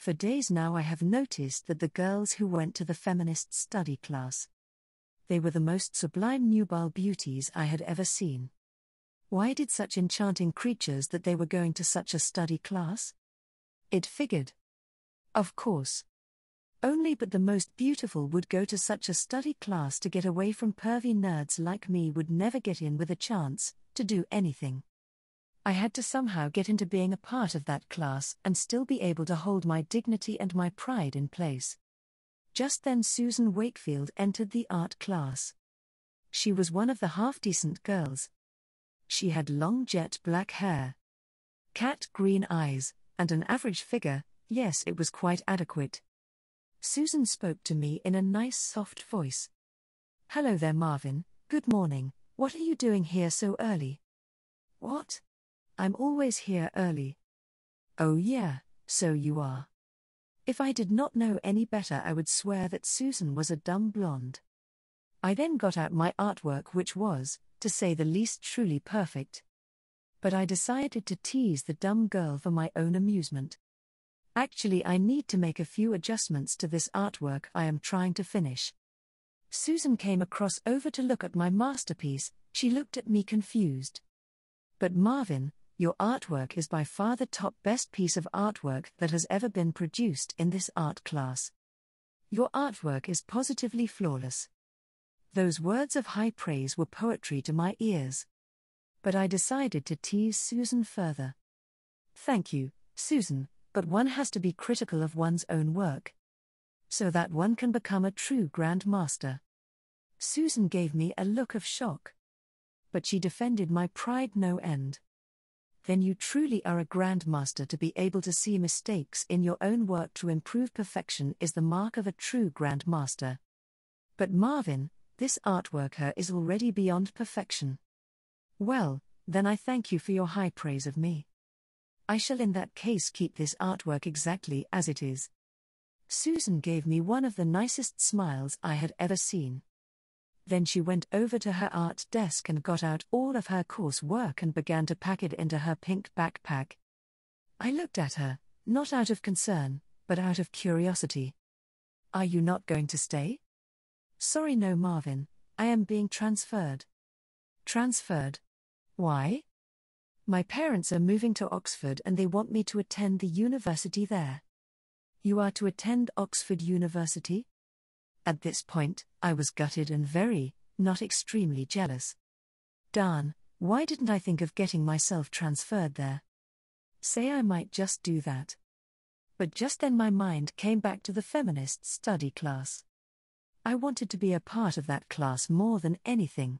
For days now I have noticed that the girls who went to the feminist study class, they were the most sublime nubile beauties I had ever seen. Why did such enchanting creatures that they were going to such a study class? It figured. Of course. Only but the most beautiful would go to such a study class to get away from pervy nerds like me would never get in with a chance to do anything. I had to somehow get into being a part of that class and still be able to hold my dignity and my pride in place. Just then Susan Wakefield entered the art class. She was one of the half-decent girls. She had long jet black hair, cat green eyes, and an average figure. Yes, it was quite adequate. Susan spoke to me in a nice soft voice. "Hello there, Marvin, good morning, what are you doing here so early?" "What? I'm always here early." "Oh yeah, so you are." If I did not know any better, I would swear that Susan was a dumb blonde. I then got out my artwork, which was, to say the least, truly perfect. But I decided to tease the dumb girl for my own amusement. Actually, I need to make a few adjustments to this artwork I am trying to finish. Susan came across over to look at my masterpiece. She looked at me confused. "But Marvin, your artwork is by far the top best piece of artwork that has ever been produced in this art class. Your artwork is positively flawless." Those words of high praise were poetry to my ears. But I decided to tease Susan further. "Thank you, Susan, but one has to be critical of one's own work, so that one can become a true grandmaster." Susan gave me a look of shock. But she defended my pride no end. "Then you truly are a grandmaster. To be able to see mistakes in your own work to improve perfection is the mark of a true grandmaster. But Marvin, this artwork here is already beyond perfection." "Well, then I thank you for your high praise of me. I shall in that case keep this artwork exactly as it is." Susan gave me one of the nicest smiles I had ever seen. Then she went over to her art desk and got out all of her course work and began to pack it into her pink backpack. I looked at her, not out of concern, but out of curiosity. "Are you not going to stay?" "Sorry, no, Marvin, I am being transferred." "Transferred? Why?" "My parents are moving to Oxford and they want me to attend the university there." "You are to attend Oxford University?" At this point, I was gutted and very, not extremely jealous. Darn, why didn't I think of getting myself transferred there? Say I might just do that. But just then my mind came back to the feminist study class. I wanted to be a part of that class more than anything.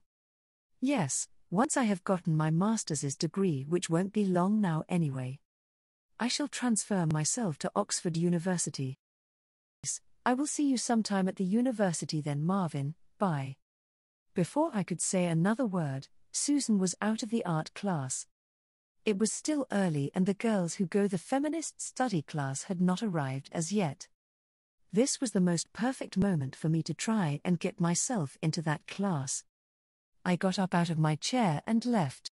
Yes, once I have gotten my master's degree, which won't be long now anyway, I shall transfer myself to Oxford University. "I will see you sometime at the university then, Marvin, bye." Before I could say another word, Susan was out of the art class. It was still early and the girls who go the feminist study class had not arrived as yet. This was the most perfect moment for me to try and get myself into that class. I got up out of my chair and left.